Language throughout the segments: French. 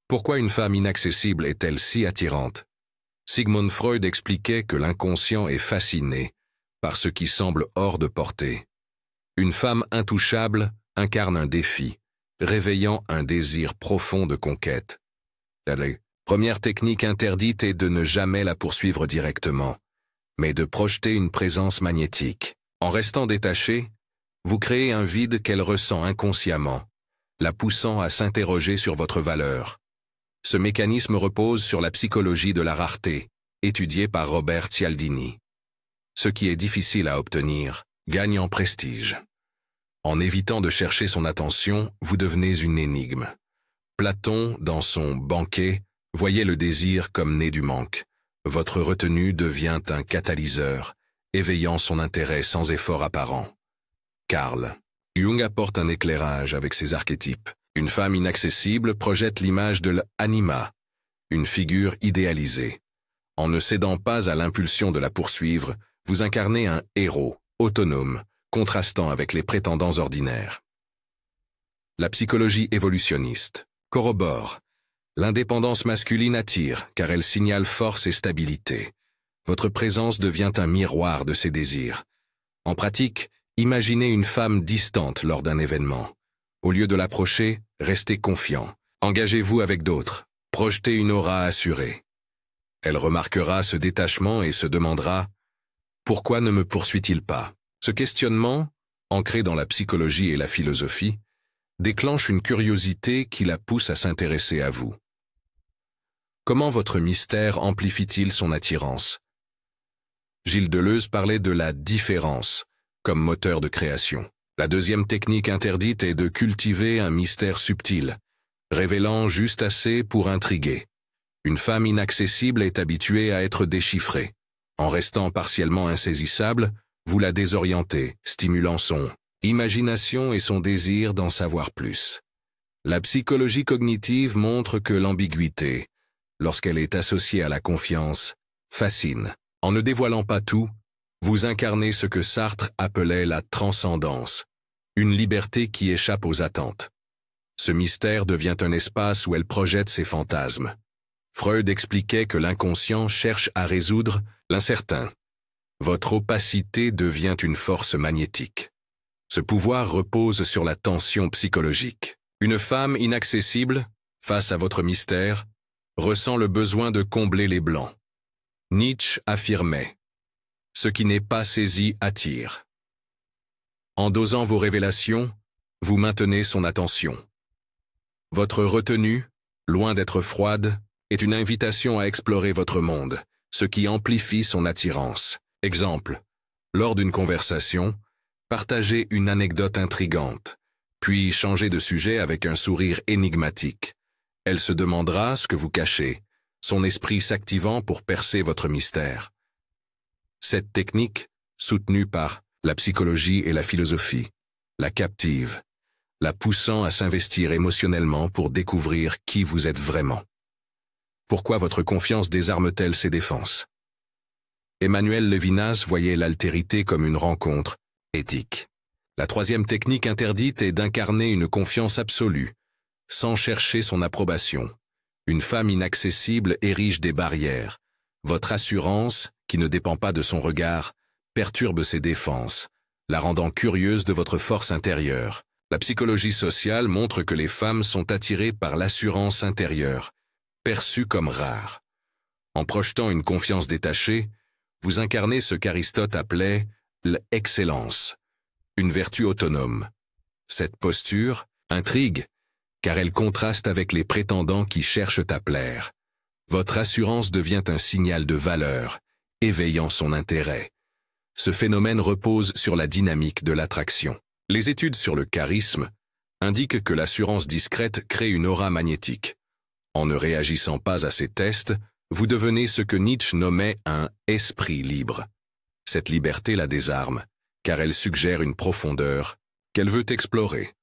Pourquoi une femme inaccessible est-elle si attirante? Sigmund Freud expliquait que l'inconscient est fasciné par ce qui semble hors de portée. Une femme intouchable incarne un défi, réveillant un désir profond de conquête. La première technique interdite est de ne jamais la poursuivre directement, mais de projeter une présence magnétique. En restant détaché, vous créez un vide qu'elle ressent inconsciemment, la poussant à s'interroger sur votre valeur. Ce mécanisme repose sur la psychologie de la rareté, étudiée par Robert Cialdini. Ce qui est difficile à obtenir gagne en prestige. En évitant de chercher son attention, vous devenez une énigme. Platon, dans son Banquet, voyait le désir comme né du manque. Votre retenue devient un catalyseur, éveillant son intérêt sans effort apparent. Carl Jung apporte un éclairage avec ses archétypes. Une femme inaccessible projette l'image de l'anima, une figure idéalisée. En ne cédant pas à l'impulsion de la poursuivre, vous incarnez un héros, autonome, contrastant avec les prétendants ordinaires. La psychologie évolutionniste corrobore. L'indépendance masculine attire, car elle signale force et stabilité. Votre présence devient un miroir de ses désirs. En pratique, imaginez une femme distante lors d'un événement. Au lieu de l'approcher, restez confiant. Engagez-vous avec d'autres. Projetez une aura assurée. Elle remarquera ce détachement et se demandera « Pourquoi ne me poursuit-il pas ?» Ce questionnement, ancré dans la psychologie et la philosophie, déclenche une curiosité qui la pousse à s'intéresser à vous. Comment votre mystère amplifie-t-il son attirance? Gilles Deleuze parlait de la différence comme moteur de création. La deuxième technique interdite est de cultiver un mystère subtil, révélant juste assez pour intriguer. Une femme inaccessible est habituée à être déchiffrée. En restant partiellement insaisissable, vous la désorientez, stimulant son imagination et son désir d'en savoir plus. La psychologie cognitive montre que l'ambiguïté, lorsqu'elle est associée à la confiance, fascine. En ne dévoilant pas tout, vous incarnez ce que Sartre appelait la transcendance, une liberté qui échappe aux attentes. Ce mystère devient un espace où elle projette ses fantasmes. Freud expliquait que l'inconscient cherche à résoudre l'incertain. Votre opacité devient une force magnétique. Ce pouvoir repose sur la tension psychologique. Une femme inaccessible, face à votre mystère, ressent le besoin de combler les blancs. Nietzsche affirmait « Ce qui n'est pas saisi attire ». En dosant vos révélations, vous maintenez son attention. Votre retenue, loin d'être froide, est une invitation à explorer votre monde, ce qui amplifie son attirance. Exemple, lors d'une conversation, partagez une anecdote intrigante, puis changez de sujet avec un sourire énigmatique. Elle se demandera ce que vous cachez, son esprit s'activant pour percer votre mystère. Cette technique, soutenue par la psychologie et la philosophie, la captive, la poussant à s'investir émotionnellement pour découvrir qui vous êtes vraiment. Pourquoi votre confiance désarme-t-elle ses défenses? Emmanuel Levinas voyait l'altérité comme une rencontre éthique. La troisième technique interdite est d'incarner une confiance absolue, sans chercher son approbation. Une femme inaccessible érige des barrières. Votre assurance, qui ne dépend pas de son regard, perturbe ses défenses, la rendant curieuse de votre force intérieure. La psychologie sociale montre que les femmes sont attirées par l'assurance intérieure, perçue comme rare. En projetant une confiance détachée, vous incarnez ce qu'Aristote appelait l'excellence, une vertu autonome. Cette posture intrigue, car elle contraste avec les prétendants qui cherchent à plaire. Votre assurance devient un signal de valeur, éveillant son intérêt. Ce phénomène repose sur la dynamique de l'attraction. Les études sur le charisme indiquent que l'assurance discrète crée une aura magnétique. En ne réagissant pas à ces tests, vous devenez ce que Nietzsche nommait un « esprit libre ». Cette liberté la désarme, car elle suggère une profondeur qu'elle veut explorer.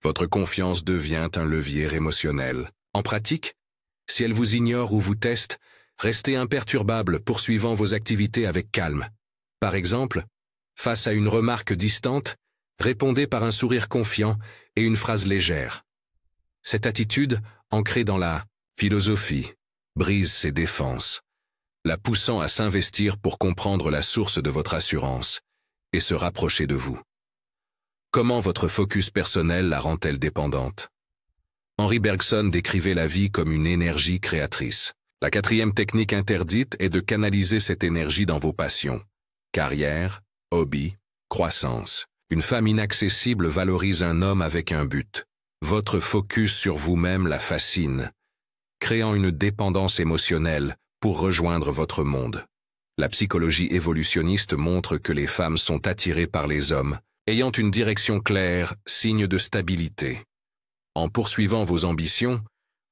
Votre confiance devient un levier émotionnel. En pratique, si elle vous ignore ou vous teste, restez imperturbable poursuivant vos activités avec calme. Par exemple, face à une remarque distante, répondez par un sourire confiant et une phrase légère. Cette attitude, ancrée dans la Philosophie brise ses défenses, la poussant à s'investir pour comprendre la source de votre assurance et se rapprocher de vous. Comment votre focus personnel la rend-elle dépendante? Henri Bergson décrivait la vie comme une énergie créatrice. La 4e technique interdite est de canaliser cette énergie dans vos passions. Carrière, hobby, croissance. Une femme inaccessible valorise un homme avec un but. Votre focus sur vous-même la fascine, créant une dépendance émotionnelle pour rejoindre votre monde. La psychologie évolutionniste montre que les femmes sont attirées par les hommes, ayant une direction claire, signe de stabilité. En poursuivant vos ambitions,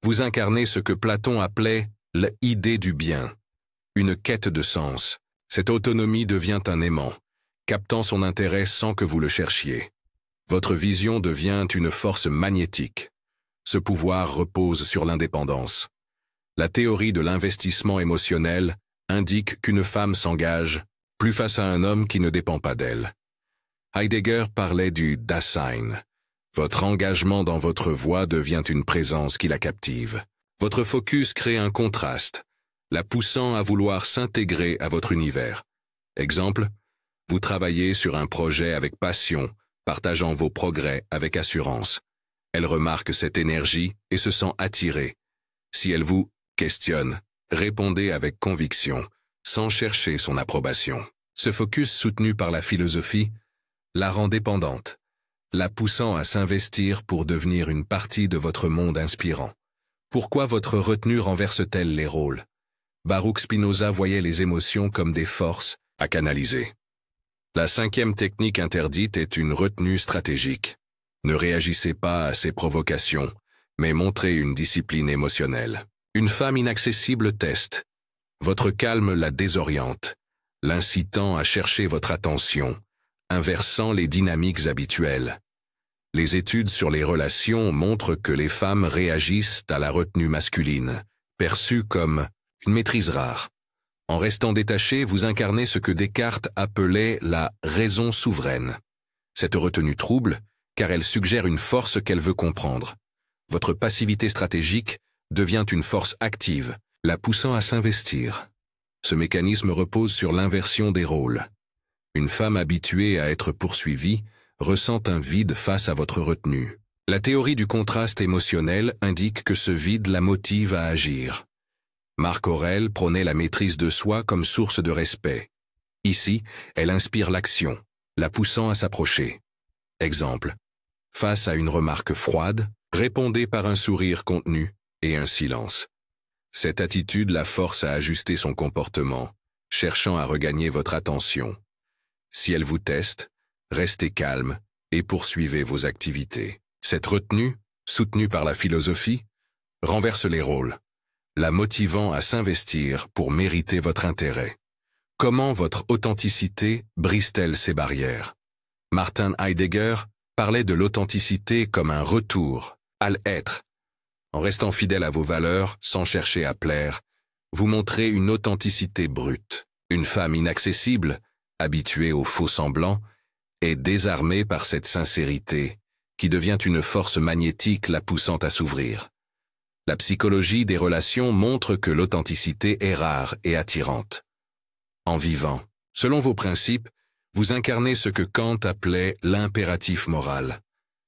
vous incarnez ce que Platon appelait l'idée du bien, une quête de sens. Cette autonomie devient un aimant, captant son intérêt sans que vous le cherchiez. Votre vision devient une force magnétique. Ce pouvoir repose sur l'indépendance. La théorie de l'investissement émotionnel indique qu'une femme s'engage plus face à un homme qui ne dépend pas d'elle. Heidegger parlait du Dasein. Votre engagement dans votre voie devient une présence qui la captive. Votre focus crée un contraste, la poussant à vouloir s'intégrer à votre univers. Exemple, vous travaillez sur un projet avec passion, partageant vos progrès avec assurance. Elle remarque cette énergie et se sent attirée. Si elle vous questionne, répondez avec conviction, sans chercher son approbation. Ce focus soutenu par la philosophie la rend dépendante, la poussant à s'investir pour devenir une partie de votre monde inspirant. Pourquoi votre retenue renverse-t-elle les rôles? Baruch Spinoza voyait les émotions comme des forces à canaliser. La 5e technique interdite est une retenue stratégique. Ne réagissez pas à ces provocations, mais montrez une discipline émotionnelle. Une femme inaccessible teste. Votre calme la désoriente, l'incitant à chercher votre attention, inversant les dynamiques habituelles. Les études sur les relations montrent que les femmes réagissent à la retenue masculine, perçue comme une maîtrise rare. En restant détaché, vous incarnez ce que Descartes appelait la raison souveraine. Cette retenue trouble, car elle suggère une force qu'elle veut comprendre. Votre passivité stratégique devient une force active, la poussant à s'investir. Ce mécanisme repose sur l'inversion des rôles. Une femme habituée à être poursuivie ressent un vide face à votre retenue. La théorie du contraste émotionnel indique que ce vide la motive à agir. Marc Aurèle prônait la maîtrise de soi comme source de respect. Ici, elle inspire l'action, la poussant à s'approcher. Exemple. Face à une remarque froide, répondez par un sourire contenu et un silence. Cette attitude la force à ajuster son comportement, cherchant à regagner votre attention. Si elle vous teste, restez calme et poursuivez vos activités. Cette retenue, soutenue par la philosophie, renverse les rôles, la motivant à s'investir pour mériter votre intérêt. Comment votre authenticité brise-t-elle ces barrières? Martin Heidegger parlait de l'authenticité comme un retour à l'être. En restant fidèle à vos valeurs, sans chercher à plaire, vous montrez une authenticité brute. Une femme inaccessible, habituée aux faux semblants, est désarmée par cette sincérité, qui devient une force magnétique la poussant à s'ouvrir. La psychologie des relations montre que l'authenticité est rare et attirante. En vivant, selon vos principes, vous incarnez ce que Kant appelait l'impératif moral.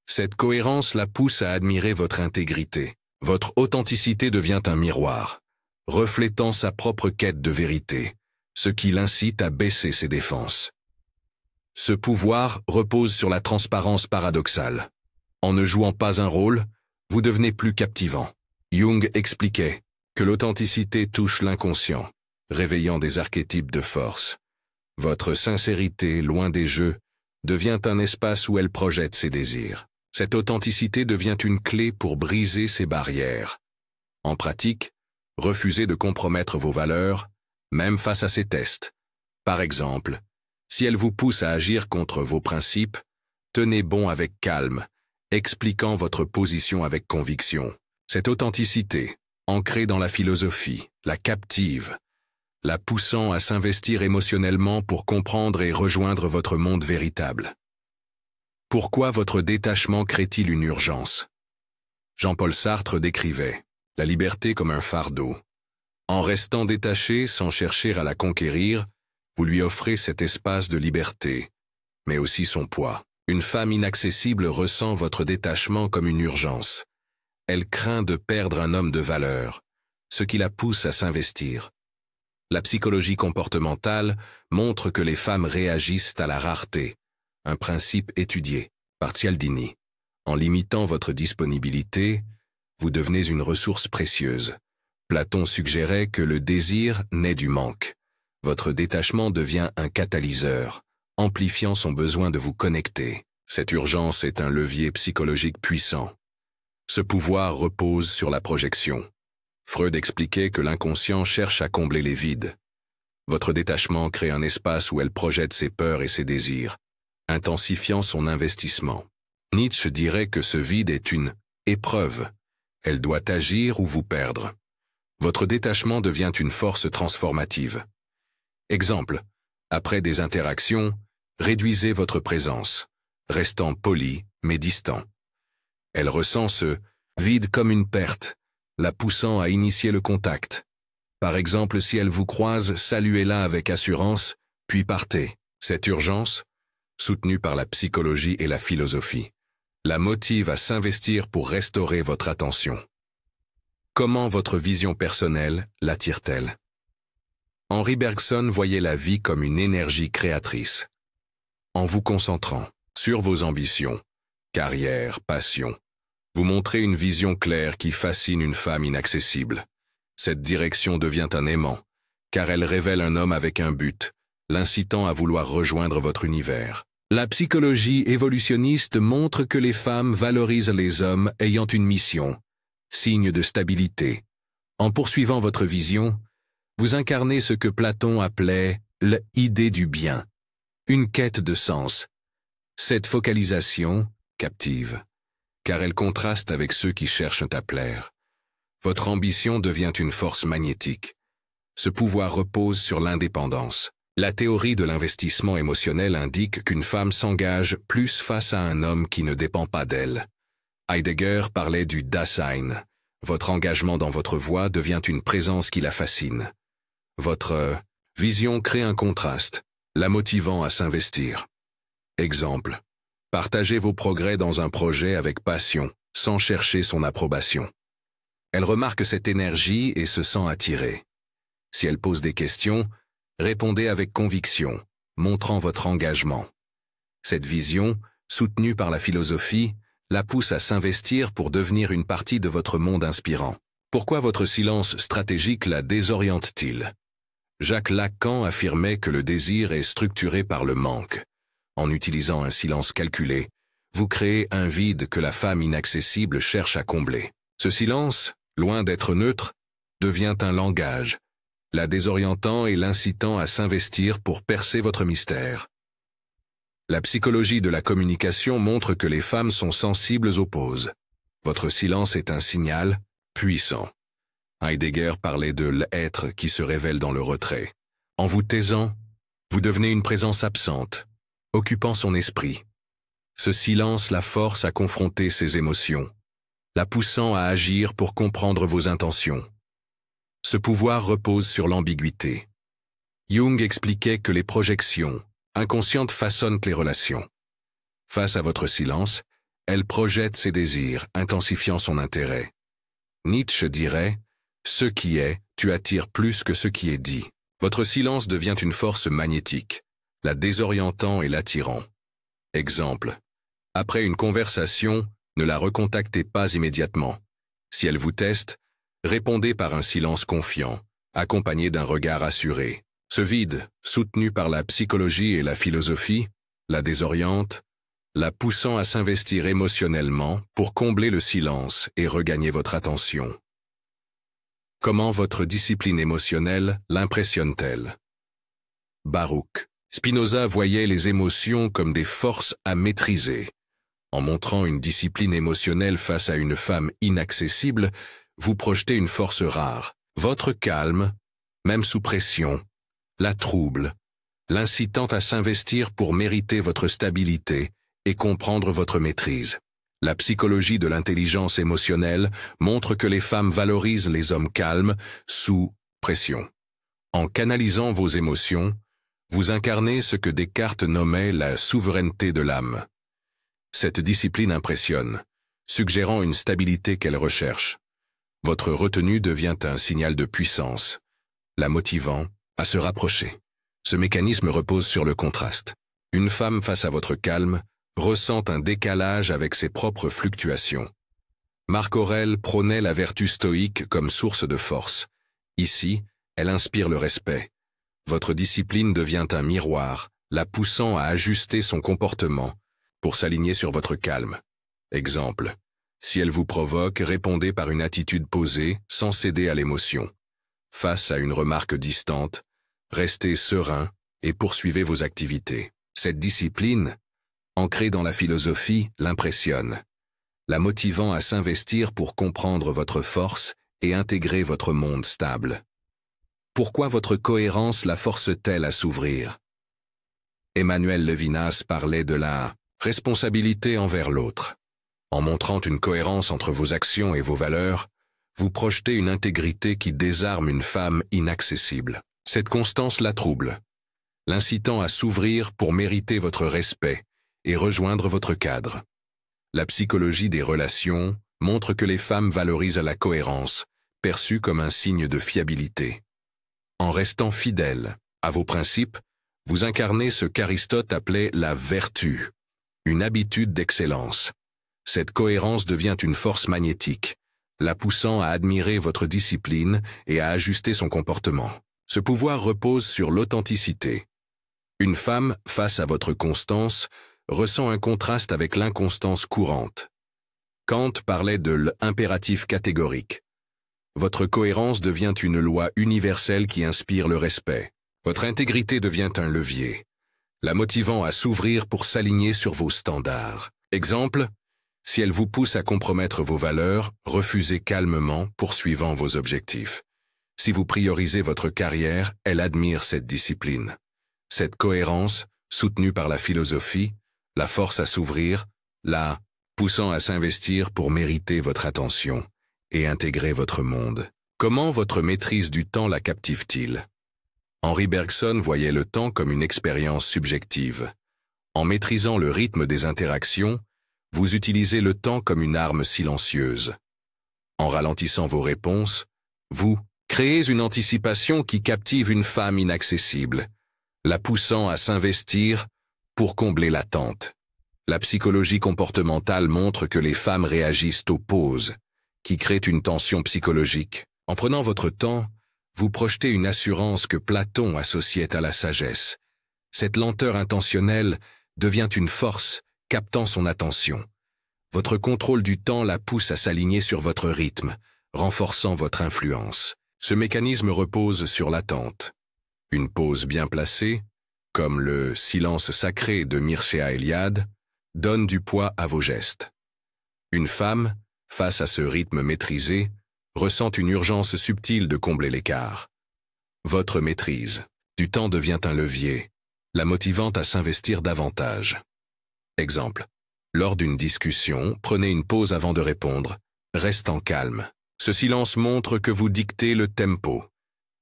Cette cohérence la pousse à admirer votre intégrité. Votre authenticité devient un miroir, reflétant sa propre quête de vérité, ce qui l'incite à baisser ses défenses. Ce pouvoir repose sur la transparence paradoxale. En ne jouant pas un rôle, vous devenez plus captivant. Jung expliquait que l'authenticité touche l'inconscient, réveillant des archétypes de force. Votre sincérité, loin des jeux, devient un espace où elle projette ses désirs. Cette authenticité devient une clé pour briser ces barrières. En pratique, refusez de compromettre vos valeurs, même face à ces tests. Par exemple, si elle vous pousse à agir contre vos principes, tenez bon avec calme, expliquant votre position avec conviction. Cette authenticité, ancrée dans la philosophie, la captive, la poussant à s'investir émotionnellement pour comprendre et rejoindre votre monde véritable. Pourquoi votre détachement crée-t-il une urgence? Jean-Paul Sartre décrivait la liberté comme un fardeau. En restant détaché sans chercher à la conquérir, vous lui offrez cet espace de liberté, mais aussi son poids. Une femme inaccessible ressent votre détachement comme une urgence. Elle craint de perdre un homme de valeur, ce qui la pousse à s'investir. La psychologie comportementale montre que les femmes réagissent à la rareté, un principe étudié par Cialdini. En limitant votre disponibilité, vous devenez une ressource précieuse. Platon suggérait que le désir naît du manque. Votre détachement devient un catalyseur, amplifiant son besoin de vous connecter. Cette urgence est un levier psychologique puissant. Ce pouvoir repose sur la projection. Freud expliquait que l'inconscient cherche à combler les vides. Votre détachement crée un espace où elle projette ses peurs et ses désirs, intensifiant son investissement. Nietzsche dirait que ce vide est une épreuve. Elle doit agir ou vous perdre. Votre détachement devient une force transformative. Exemple, après des interactions, réduisez votre présence, restant poli mais distant. Elle ressent ce vide comme une perte, la poussant à initier le contact. Par exemple, si elle vous croise, saluez-la avec assurance, puis partez. Cette urgence, soutenue par la psychologie et la philosophie, la motive à s'investir pour restaurer votre attention. Comment votre vision personnelle l'attire-t-elle? Henri Bergson voyait la vie comme une énergie créatrice. En vous concentrant sur vos ambitions, carrière, passion, vous montrez une vision claire qui fascine une femme inaccessible. Cette direction devient un aimant, car elle révèle un homme avec un but, l'incitant à vouloir rejoindre votre univers. La psychologie évolutionniste montre que les femmes valorisent les hommes ayant une mission, signe de stabilité. En poursuivant votre vision, vous incarnez ce que Platon appelait l'idée du bien, une quête de sens. Cette focalisation captive, car elle contraste avec ceux qui cherchent à plaire. Votre ambition devient une force magnétique. Ce pouvoir repose sur l'indépendance. La théorie de l'investissement émotionnel indique qu'une femme s'engage plus face à un homme qui ne dépend pas d'elle. Heidegger parlait du Dasein. Votre engagement dans votre voie devient une présence qui la fascine. Votre vision crée un contraste, la motivant à s'investir. Exemple. Partagez vos progrès dans un projet avec passion, sans chercher son approbation. Elle remarque cette énergie et se sent attirée. Si elle pose des questions, répondez avec conviction, montrant votre engagement. Cette vision, soutenue par la philosophie, la pousse à s'investir pour devenir une partie de votre monde inspirant. Pourquoi votre silence stratégique la désoriente-t-il? Jacques Lacan affirmait que le désir est structuré par le manque. En utilisant un silence calculé, vous créez un vide que la femme inaccessible cherche à combler. Ce silence, loin d'être neutre, devient un langage, la désorientant et l'incitant à s'investir pour percer votre mystère. La psychologie de la communication montre que les femmes sont sensibles aux pauses. Votre silence est un signal puissant. Heidegger parlait de l'être qui se révèle dans le retrait. En vous taisant, vous devenez une présence absente, occupant son esprit. Ce silence la force à confronter ses émotions, la poussant à agir pour comprendre vos intentions. Ce pouvoir repose sur l'ambiguïté. Jung expliquait que les projections inconscientes façonnent les relations. Face à votre silence, elle projette ses désirs, intensifiant son intérêt. Nietzsche dirait « Ce qui est, tu attires plus que ce qui est dit ». Votre silence devient une force magnétique, la désorientant et l'attirant. Exemple. Après une conversation, ne la recontactez pas immédiatement. Si elle vous teste, répondez par un silence confiant, accompagné d'un regard assuré. Ce vide, soutenu par la psychologie et la philosophie, la désoriente, la poussant à s'investir émotionnellement pour combler le silence et regagner votre attention. Comment votre discipline émotionnelle l'impressionne-t-elle? Baruch. Spinoza voyait les émotions comme des forces à maîtriser. En montrant une discipline émotionnelle face à une femme inaccessible, vous projetez une force rare. Votre calme, même sous pression, la trouble, l'incitant à s'investir pour mériter votre stabilité et comprendre votre maîtrise. La psychologie de l'intelligence émotionnelle montre que les femmes valorisent les hommes calmes, sous pression. En canalisant vos émotions, vous incarnez ce que Descartes nommait la souveraineté de l'âme. Cette discipline impressionne, suggérant une stabilité qu'elle recherche. Votre retenue devient un signal de puissance, la motivant à se rapprocher. Ce mécanisme repose sur le contraste. Une femme face à votre calme ressent un décalage avec ses propres fluctuations. Marc Aurèle prônait la vertu stoïque comme source de force. Ici, elle inspire le respect. Votre discipline devient un miroir, la poussant à ajuster son comportement pour s'aligner sur votre calme. Exemple. Si elle vous provoque, répondez par une attitude posée, sans céder à l'émotion. Face à une remarque distante, restez serein et poursuivez vos activités. Cette discipline, ancrée dans la philosophie, l'impressionne, la motivant à s'investir pour comprendre votre force et intégrer votre monde stable. Pourquoi votre cohérence la force-t-elle à s'ouvrir? Emmanuel Levinas parlait de la responsabilité envers l'autre. En montrant une cohérence entre vos actions et vos valeurs, vous projetez une intégrité qui désarme une femme inaccessible. Cette constance la trouble, l'incitant à s'ouvrir pour mériter votre respect et rejoindre votre cadre. La psychologie des relations montre que les femmes valorisent la cohérence, perçue comme un signe de fiabilité. En restant fidèles à vos principes, vous incarnez ce qu'Aristote appelait la vertu, une habitude d'excellence. Cette cohérence devient une force magnétique, la poussant à admirer votre discipline et à ajuster son comportement. Ce pouvoir repose sur l'authenticité. Une femme, face à votre constance, ressent un contraste avec l'inconstance courante. Kant parlait de l'impératif catégorique. Votre cohérence devient une loi universelle qui inspire le respect. Votre intégrité devient un levier, la motivant à s'ouvrir pour s'aligner sur vos standards. Exemple, si elle vous pousse à compromettre vos valeurs, refusez calmement, poursuivant vos objectifs. Si vous priorisez votre carrière, elle admire cette discipline. Cette cohérence, soutenue par la philosophie, la force à s'ouvrir, la poussant à s'investir pour mériter votre attention et intégrer votre monde. Comment votre maîtrise du temps la captive-t-il? Henri Bergson voyait le temps comme une expérience subjective. En maîtrisant le rythme des interactions, vous utilisez le temps comme une arme silencieuse. En ralentissant vos réponses, vous créez une anticipation qui captive une femme inaccessible, la poussant à s'investir pour combler l'attente. La psychologie comportementale montre que les femmes réagissent aux pauses, qui créent une tension psychologique. En prenant votre temps, vous projetez une assurance que Platon associait à la sagesse. Cette lenteur intentionnelle devient une force, captant son attention. Votre contrôle du temps la pousse à s'aligner sur votre rythme, renforçant votre influence. Ce mécanisme repose sur l'attente. Une pause bien placée, comme le silence sacré de Mircea Eliade, donne du poids à vos gestes. Une femme, face à ce rythme maîtrisé, ressent une urgence subtile de combler l'écart. Votre maîtrise du temps devient un levier, la motivant à s'investir davantage. Exemple. Lors d'une discussion, prenez une pause avant de répondre, restant calme. Ce silence montre que vous dictez le tempo.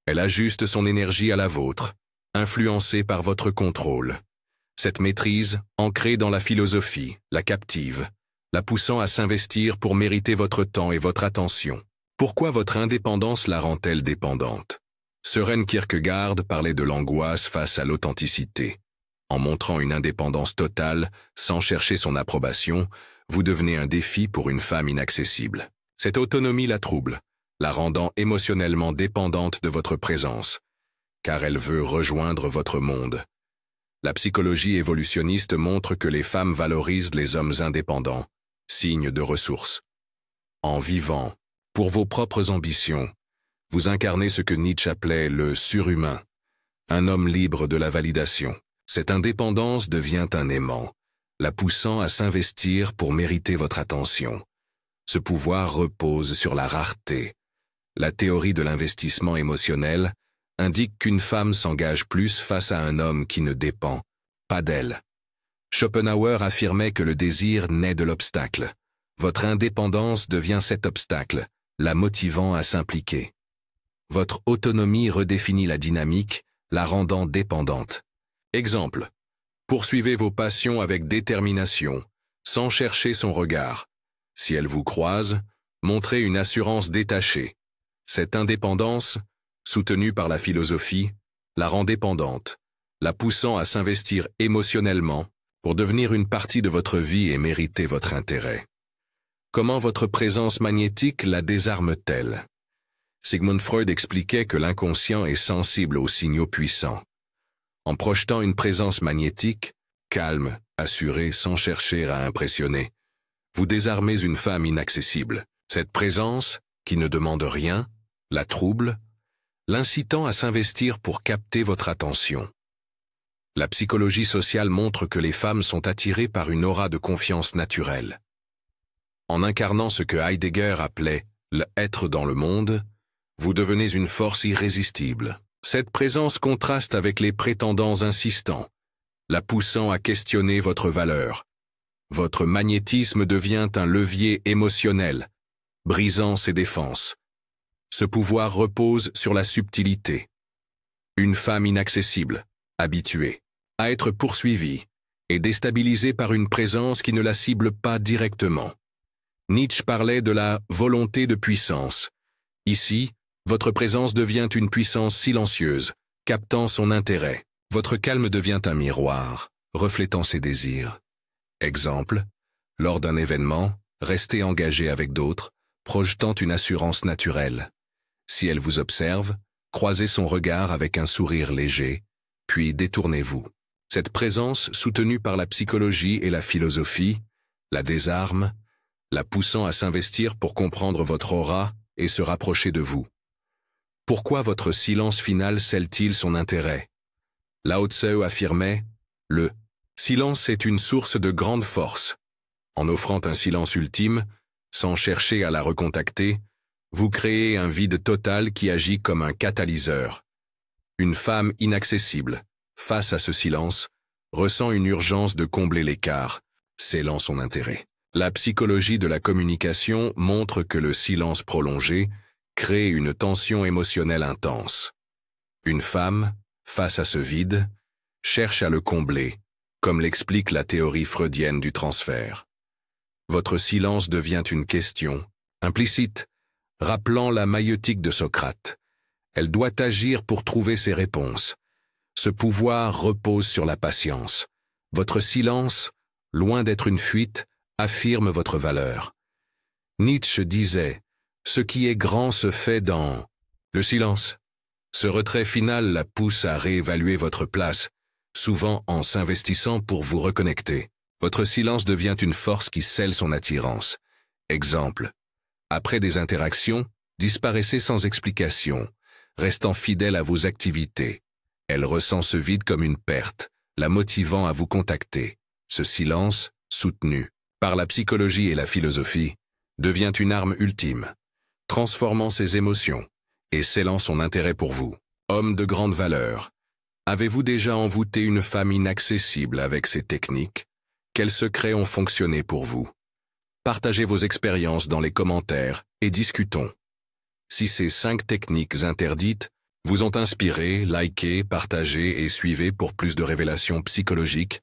Elle ajuste son énergie à la vôtre, influencée par votre contrôle. Cette maîtrise, ancrée dans la philosophie, la captive, la poussant à s'investir pour mériter votre temps et votre attention. Pourquoi votre indépendance la rend-elle dépendante? Søren Kierkegaard parlait de l'angoisse face à l'authenticité. En montrant une indépendance totale, sans chercher son approbation, vous devenez un défi pour une femme inaccessible. Cette autonomie la trouble, la rendant émotionnellement dépendante de votre présence, car elle veut rejoindre votre monde. La psychologie évolutionniste montre que les femmes valorisent les hommes indépendants, signe de ressources. En vivant, pour vos propres ambitions, vous incarnez ce que Nietzsche appelait le surhumain, un homme libre de la validation. Cette indépendance devient un aimant, la poussant à s'investir pour mériter votre attention. Ce pouvoir repose sur la rareté. La théorie de l'investissement émotionnel indique qu'une femme s'engage plus face à un homme qui ne dépend pas d'elle. Schopenhauer affirmait que le désir naît de l'obstacle, Votre indépendance devient cet obstacle, la motivant à s'impliquer. Votre autonomie redéfinit la dynamique, la rendant dépendante. Exemple. Poursuivez vos passions avec détermination, sans chercher son regard. Si elle vous croise, montrez une assurance détachée. Cette indépendance, soutenue par la philosophie, la rend dépendante, la poussant à s'investir émotionnellement pour devenir une partie de votre vie et mériter votre intérêt. Comment votre présence magnétique la désarme-t-elle? Sigmund Freud expliquait que l'inconscient est sensible aux signaux puissants. En projetant une présence magnétique, calme, assurée, sans chercher à impressionner, vous désarmez une femme inaccessible. Cette présence, qui ne demande rien, la trouble, l'incitant à s'investir pour capter votre attention. La psychologie sociale montre que les femmes sont attirées par une aura de confiance naturelle. En incarnant ce que Heidegger appelait « le être dans le monde », vous devenez une force irrésistible. Cette présence contraste avec les prétendants insistants, la poussant à questionner votre valeur. Votre magnétisme devient un levier émotionnel, brisant ses défenses. Ce pouvoir repose sur la subtilité. Une femme inaccessible, habituée à être poursuivie et déstabilisée par une présence qui ne la cible pas directement. Nietzsche parlait de la volonté de puissance. Ici, votre présence devient une puissance silencieuse, captant son intérêt. Votre calme devient un miroir, reflétant ses désirs. Exemple, lors d'un événement, restez engagé avec d'autres, projetant une assurance naturelle. Si elle vous observe, croisez son regard avec un sourire léger, puis détournez-vous. Cette présence, soutenue par la psychologie et la philosophie, la désarme, la poussant à s'investir pour comprendre votre aura et se rapprocher de vous. Pourquoi votre silence final scelle-t-il son intérêt? Lao Tse affirmait « Le silence est une source de grande force. En offrant un silence ultime, sans chercher à la recontacter, vous créez un vide total qui agit comme un catalyseur. Une femme inaccessible, face à ce silence, ressent une urgence de combler l'écart, scellant son intérêt. La psychologie de la communication montre que le silence prolongé crée une tension émotionnelle intense. Une femme, face à ce vide, cherche à le combler, comme l'explique la théorie freudienne du transfert. Votre silence devient une question, implicite, rappelant la maïeutique de Socrate. Elle doit agir pour trouver ses réponses. Ce pouvoir repose sur la patience. Votre silence, loin d'être une fuite, affirme votre valeur. Nietzsche disait « Ce qui est grand se fait dans le silence ». Ce retrait final la pousse à réévaluer votre place, souvent en s'investissant pour vous reconnecter. Votre silence devient une force qui scelle son attirance. Exemple. Après des interactions, disparaissez sans explication, restant fidèle à vos activités. Elle ressent ce vide comme une perte, la motivant à vous contacter. Ce silence, soutenu par la psychologie et la philosophie, devient une arme ultime, transformant ses émotions et scellant son intérêt pour vous. Homme de grande valeur, avez-vous déjà envoûté une femme inaccessible avec ces techniques? Quels secrets ont fonctionné pour vous? Partagez vos expériences dans les commentaires et discutons. Si ces 5 techniques interdites vous ont inspiré, likez, partagez et suivez pour plus de révélations psychologiques,